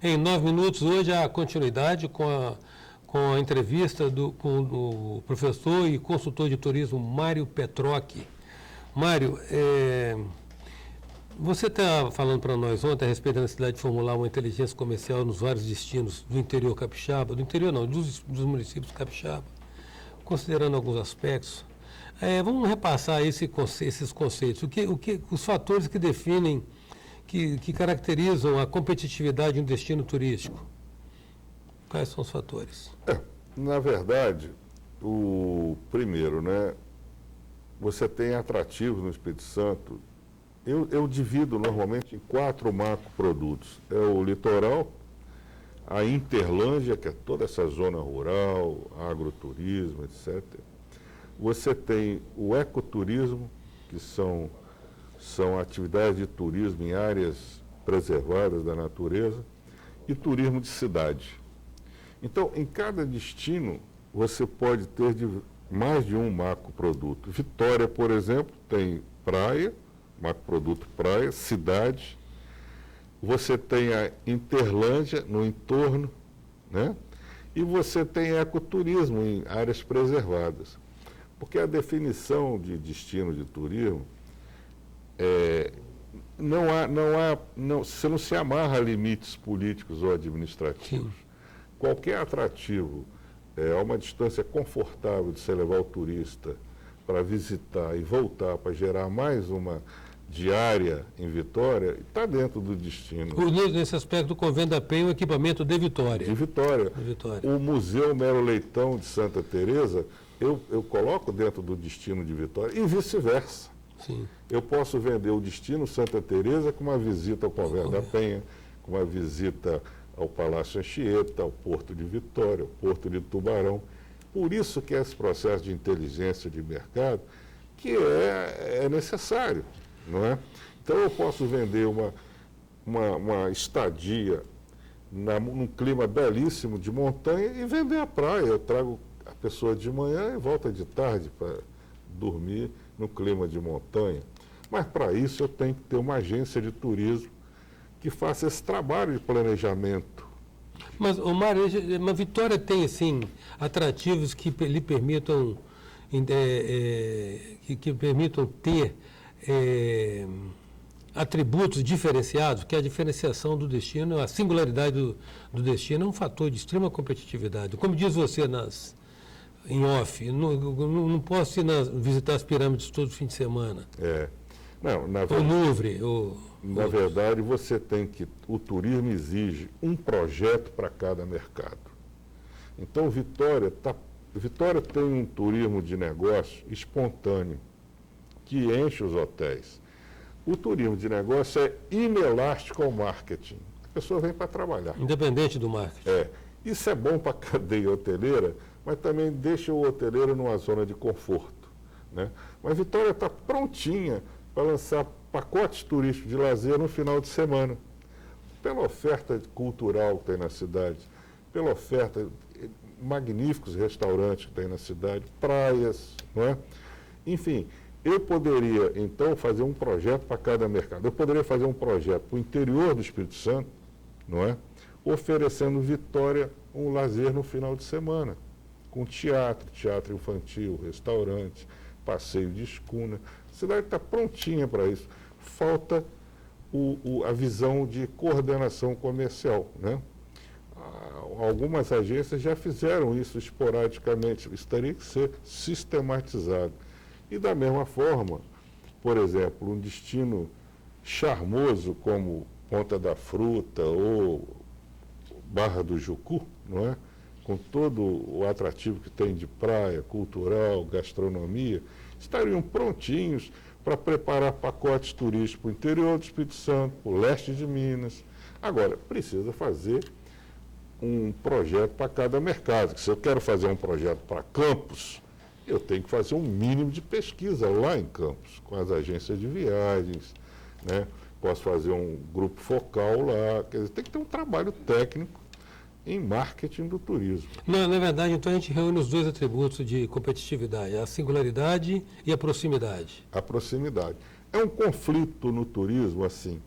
Em 9 minutos, hoje, a continuidade com a entrevista com o professor e consultor de turismo Mário Petrocchi. Mário, você está falando para nós ontem a respeito da necessidade de formular uma inteligência comercial nos vários destinos do interior capixaba, do interior não, dos municípios capixaba, considerando alguns aspectos. Vamos repassar esses conceitos. Os fatores que definem, que caracterizam a competitividade de um destino turístico? Quais são os fatores? Na verdade, o primeiro, né? Você tem atrativos no Espírito Santo. Eu divido normalmente em 4 macroprodutos. É o litoral, a Interlândia, que é toda essa zona rural, agroturismo, etc. Você tem o ecoturismo, que são atividades de turismo em áreas preservadas da natureza, e turismo de cidade. Então, em cada destino, você pode ter mais de um macroproduto. Vitória, por exemplo, tem praia, macroproduto praia, cidade. Você tem a Interlândia no entorno, né? E você tem ecoturismo em áreas preservadas. Porque a definição de destino de turismo você não se amarra a limites políticos ou administrativos. Sim. Qualquer atrativo a uma distância confortável de você levar o turista para visitar e voltar para gerar mais uma diária em Vitória, está dentro do destino. Nesse aspecto, o Convênio da Penha é um equipamento de Vitória. De Vitória. O Museu Mero Leitão de Santa Teresa, eu coloco dentro do destino de Vitória e vice-versa. Sim. Eu posso vender o destino Santa Teresa com uma visita ao Convênio da Penha, com uma visita ao Palácio Anchieta, ao Porto de Vitória, ao Porto de Tubarão. Por isso que esse processo de inteligência de mercado que é necessário, não é? Então eu posso vender uma estadia num clima belíssimo de montanha e vender a praia. Eu trago a pessoa de manhã e volta de tarde para dormir no clima de montanha. Mas para isso eu tenho que ter uma agência de turismo que faça esse trabalho de planejamento. Mas, Mário, uma Vitória tem, assim, atrativos que lhe permitam, que permitam ter atributos diferenciados, que a diferenciação do destino, a singularidade do destino é um fator de extrema competitividade. Como diz você em off, não posso visitar as pirâmides todo fim de semana. O Louvre. Na verdade, você tem que... O turismo exige um projeto para cada mercado. Então, Vitória tem um turismo de negócio espontâneo, que enche os hotéis. O turismo de negócio é inelástico ao marketing. A pessoa vem para trabalhar. Independente do marketing. Isso é bom para a cadeia hoteleira, mas também deixa o hoteleiro numa zona de conforto, né? Mas Vitória está prontinha para lançar pacotes turísticos de lazer no final de semana, pela oferta cultural que tem na cidade, pela oferta magníficos restaurantes que tem na cidade, praias, não é? Enfim, eu poderia, então, fazer um projeto para cada mercado. Eu poderia fazer um projeto para o interior do Espírito Santo, não é? Oferecendo Vitória um lazer no final de semana, com teatro infantil, restaurante, passeio de escuna. A cidade está prontinha para isso. Falta a visão de coordenação comercial, né? Algumas agências já fizeram isso esporadicamente, isso teria que ser sistematizado. E da mesma forma, por exemplo, um destino charmoso como Ponta da Fruta ou Barra do Jucu, não é? Com todo o atrativo que tem de praia, cultural, gastronomia, estariam prontinhos para preparar pacotes turísticos para o interior do Espírito Santo, para o leste de Minas. Agora, precisa fazer um projeto para cada mercado. Se eu quero fazer um projeto para Campos, eu tenho que fazer um mínimo de pesquisa lá em Campos, com as agências de viagens, né? Posso fazer um grupo focal lá. Quer dizer, tem que ter um trabalho técnico em marketing do turismo. Na verdade, então, a gente reúne os dois atributos de competitividade, a singularidade e a proximidade. A proximidade. É um conflito no turismo, assim.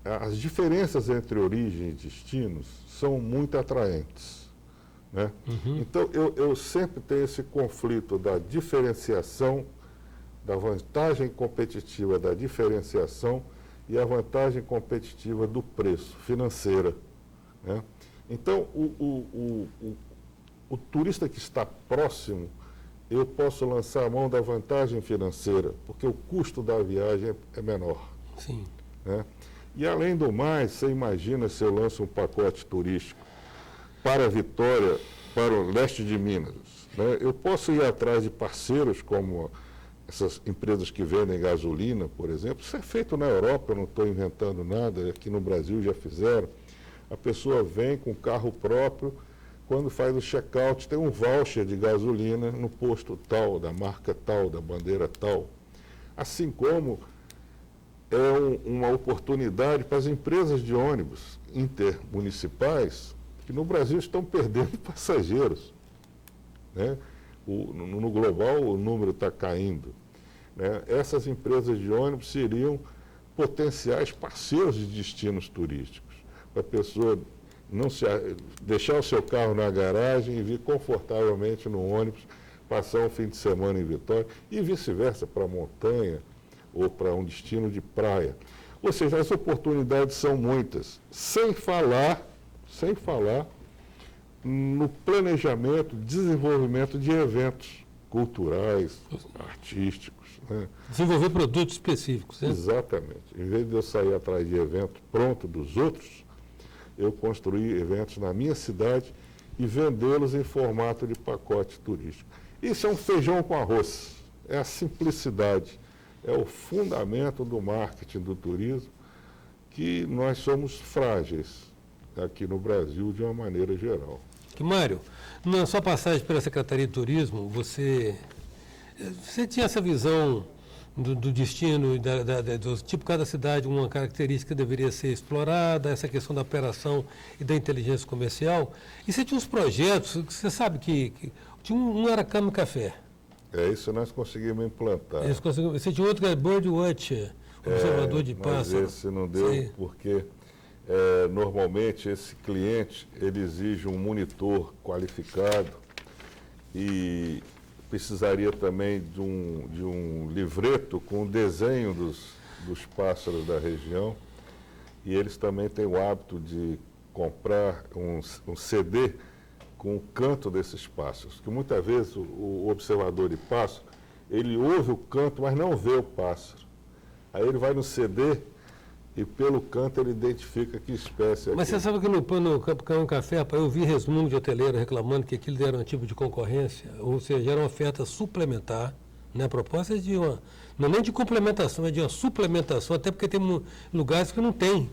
as diferenças entre origem e destinos são muito atraentes, né? Então, eu sempre tenho esse conflito da diferenciação, da vantagem competitiva da diferenciação e a vantagem competitiva do preço, financeira, né? Então, o turista que está próximo, eu posso lançar a mão da vantagem financeira, porque o custo da viagem é menor. Sim. Né? E, além do mais, você imagina se eu lanço um pacote turístico para Vitória, para o leste de Minas, né? Eu posso ir atrás de parceiros como essas empresas que vendem gasolina, por exemplo. Isso é feito na Europa, eu não estou inventando nada, aqui no Brasil já fizeram. A pessoa vem com carro próprio, quando faz o check-out, tem um voucher de gasolina no posto tal, da marca tal, da bandeira tal. Assim como é uma oportunidade para as empresas de ônibus intermunicipais, que no Brasil estão perdendo passageiros, né? No global o número está caindo, né? Essas empresas de ônibus seriam potenciais parceiros de destinos turísticos, para a pessoa não deixar o seu carro na garagem e vir confortavelmente no ônibus, passar um fim de semana em Vitória e vice-versa, para a montanha ou para um destino de praia. Ou seja, as oportunidades são muitas, sem falar no planejamento, desenvolvimento de eventos culturais, artísticos, né? Desenvolver produtos específicos, né? Exatamente. Em vez de eu sair atrás de evento pronto dos outros, eu construí eventos na minha cidade e vendê-los em formato de pacote turístico. Isso é um feijão com arroz, é a simplicidade, é o fundamento do marketing do turismo, que nós somos frágeis aqui no Brasil de uma maneira geral. Que, Mário, na sua passagem pela Secretaria de Turismo, você tinha essa visão do destino, do tipo cada cidade, uma característica que deveria ser explorada, essa questão da operação e da inteligência comercial. E você tinha uns projetos, que você sabe que tinha um era Cama e Café. É isso que nós conseguimos implantar. Você tinha outro que era Birdwatcher, observador de pássaros. Mas esse não deu, porque normalmente esse cliente ele exige um monitor qualificado e precisaria também de um livreto com o desenho dos pássaros da região, e eles também têm o hábito de comprar um CD com o canto desses pássaros, que muitas vezes o observador de pássaro, ele ouve o canto, mas não vê o pássaro. Aí ele vai no CD e pelo canto ele identifica que espécie é. Mas você sabe que no Cão Café, rapaz, eu vi resmungo de hoteleiro reclamando que aquilo era um tipo de concorrência, ou seja, era uma oferta suplementar, né? A proposta é de não é nem de complementação, é de uma suplementação, até porque tem lugares que não tem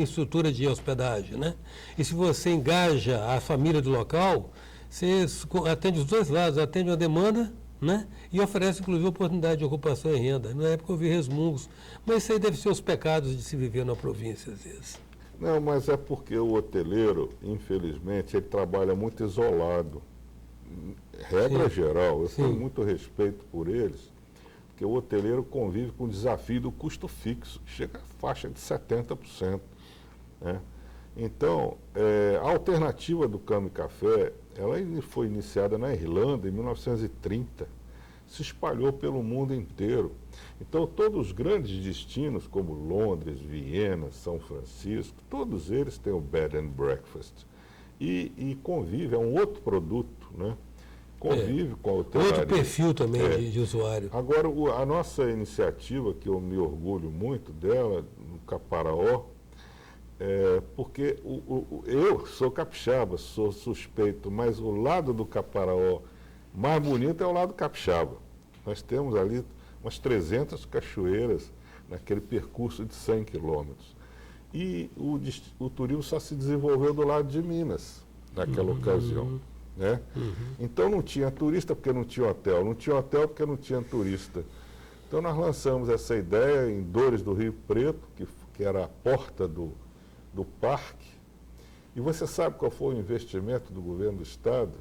estrutura de hospedagem, né? E se você engaja a família do local, você atende os dois lados, atende uma demanda, né? E oferece, inclusive, oportunidade de ocupação e renda. Na época eu vi resmungos, mas isso aí deve ser os pecados de se viver na província, às vezes. Não, mas é porque o hoteleiro, infelizmente, ele trabalha muito isolado. Regra geral, eu tenho muito respeito por eles, porque o hoteleiro convive com o desafio do custo fixo, que chega à faixa de 70%. Né? Então, a alternativa do Cama e Café, ela foi iniciada na Irlanda em 1930, se espalhou pelo mundo inteiro. Então, todos os grandes destinos, como Londres, Viena, São Francisco, todos eles têm o bed and breakfast. E convive, é um outro produto, né? Convive com a hotelaria. Outro perfil também de usuário. Agora, a nossa iniciativa, que eu me orgulho muito dela, no Caparaó, porque eu sou capixaba, sou suspeito, mas o lado do Caparaó mais bonito é o lado capixaba. Nós temos ali umas 300 cachoeiras naquele percurso de 100 quilômetros. E o turismo só se desenvolveu do lado de Minas, naquela ocasião. Né? Então não tinha turista porque não tinha hotel, não tinha hotel porque não tinha turista. Então nós lançamos essa ideia em Dores do Rio Preto, que era a porta do parque. E você sabe qual foi o investimento do governo do estado?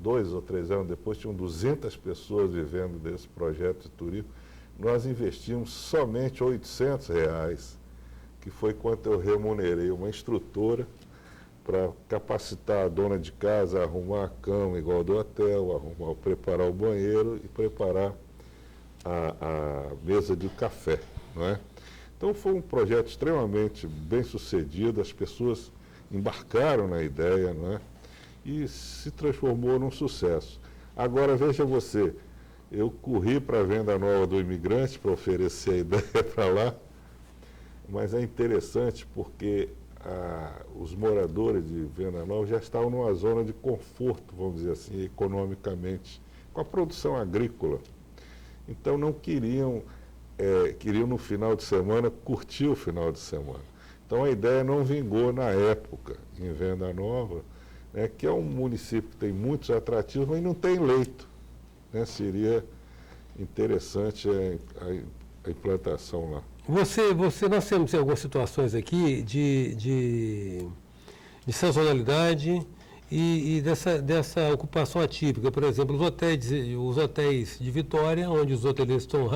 2 ou 3 anos depois, tinham 200 pessoas vivendo desse projeto de turismo. nós investimos somente R$ 800, que foi quanto eu remunerei uma instrutora para capacitar a dona de casa a arrumar a cama igual do hotel, preparar o banheiro e preparar a mesa de café, não é? Então foi um projeto extremamente bem sucedido, as pessoas embarcaram na ideia, não é? E se transformou num sucesso. Agora veja você, eu corri para a Venda Nova do Imigrante para oferecer a ideia para lá, mas é interessante porque os moradores de Venda Nova já estavam numa zona de conforto, vamos dizer assim, economicamente, com a produção agrícola. Então não queriam no final de semana curtir o final de semana. Então a ideia não vingou na época em Venda Nova, né, que é um município que tem muitos atrativos, mas não tem leito, né? Seria interessante a implantação lá. Nós temos algumas situações aqui de sazonalidade e dessa ocupação atípica. Por exemplo, os hotéis de Vitória, onde os hoteleiros estão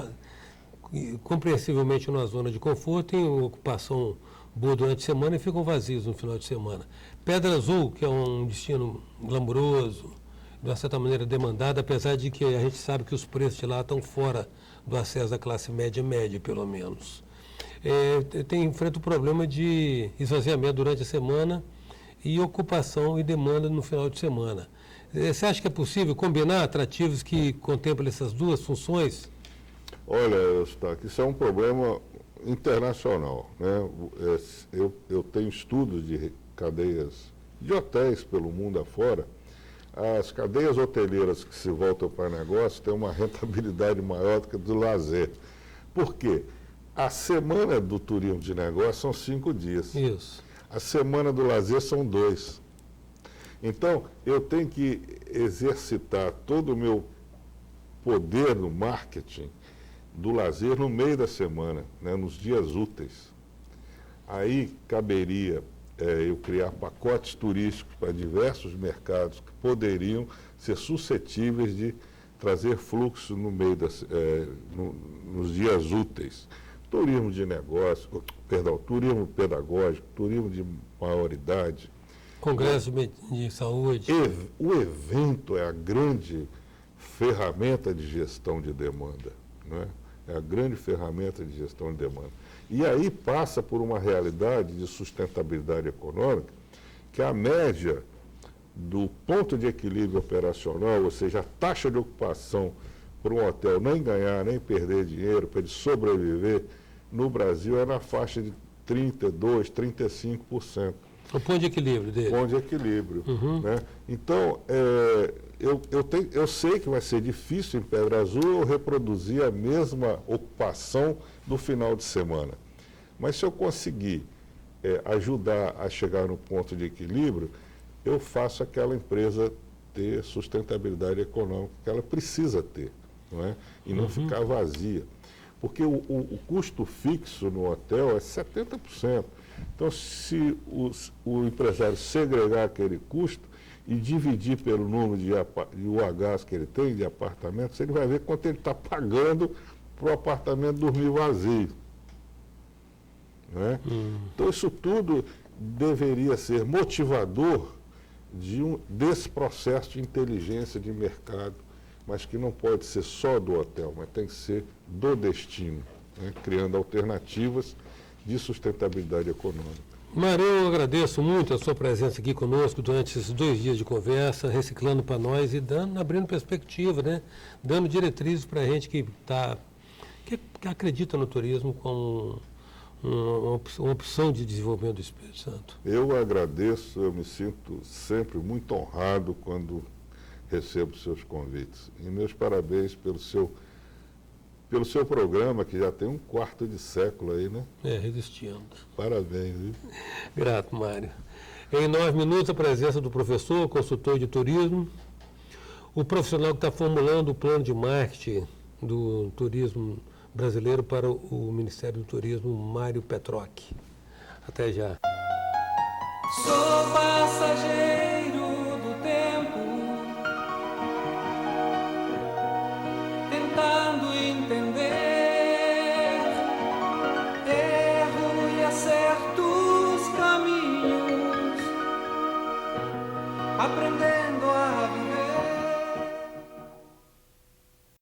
compreensivelmente numa zona de conforto, têm ocupação boa durante a semana e ficam vazios no final de semana. Pedra Azul, que é um destino glamouroso, de uma certa maneira demandado, apesar de que a gente sabe que os preços de lá estão fora do acesso da classe média, pelo menos. Enfrenta o problema de esvaziamento durante a semana e ocupação e demanda no final de semana. Você acha que é possível combinar atrativos que contemplem essas duas funções? Olha, Eustáquio, isso é um problema internacional, né? Eu tenho estudos de cadeias de hotéis pelo mundo afora. As cadeias hoteleiras que se voltam para negócio têm uma rentabilidade maior do que a do lazer. Por quê? A semana do turismo de negócio são 5 dias. Isso. A semana do lazer são 2. Então, eu tenho que exercitar todo o meu poder no marketing do lazer no meio da semana, né, nos dias úteis. Aí caberia eu criar pacotes turísticos para diversos mercados que poderiam ser suscetíveis de trazer fluxo no meio nos dias úteis. Turismo de negócio, turismo pedagógico, turismo de maioridade. Congresso de saúde. O evento é a grande ferramenta de gestão de demanda, não é? É a grande ferramenta de gestão de demanda. E aí passa por uma realidade de sustentabilidade econômica, que a média do ponto de equilíbrio operacional, ou seja, a taxa de ocupação para um hotel nem ganhar, nem perder dinheiro, para ele sobreviver, no Brasil é na faixa de 32%, 35%. O ponto de equilíbrio dele. Ponto de equilíbrio. Né? Então, eu sei que vai ser difícil em Pedra Azul eu reproduzir a mesma ocupação do final de semana. Mas se eu conseguir ajudar a chegar no ponto de equilíbrio, eu faço aquela empresa ter sustentabilidade econômica que ela precisa ter, não é? E não ficar vazia. Porque o custo fixo no hotel é 70%. Então, se o empresário segregar aquele custo e dividir pelo número de UHs que ele tem, de apartamentos, ele vai ver quanto ele está pagando para o apartamento dormir vazio. Não é? Então, isso tudo deveria ser motivador desse processo de inteligência de mercado, mas que não pode ser só do hotel, mas tem que ser do destino, né? Criando alternativas de sustentabilidade econômica. Mário, eu agradeço muito a sua presença aqui conosco durante esses 2 dias de conversa, reciclando para nós e abrindo perspectiva, né? Dando diretrizes para a gente que acredita no turismo como uma opção de desenvolvimento do Espírito Santo. Eu agradeço, eu me sinto sempre muito honrado quando recebo seus convites. E meus parabéns pelo seu programa, que já tem 1/4 de século aí, né? Resistindo. Parabéns, viu? Grato, Mário. Em 9 minutos, a presença do professor, consultor de turismo, o profissional que está formulando o plano de marketing do turismo brasileiro para o Ministério do Turismo, Mário Petroc. Até já. Sou passageiro do tempo, tentando entender aprendendo a viver.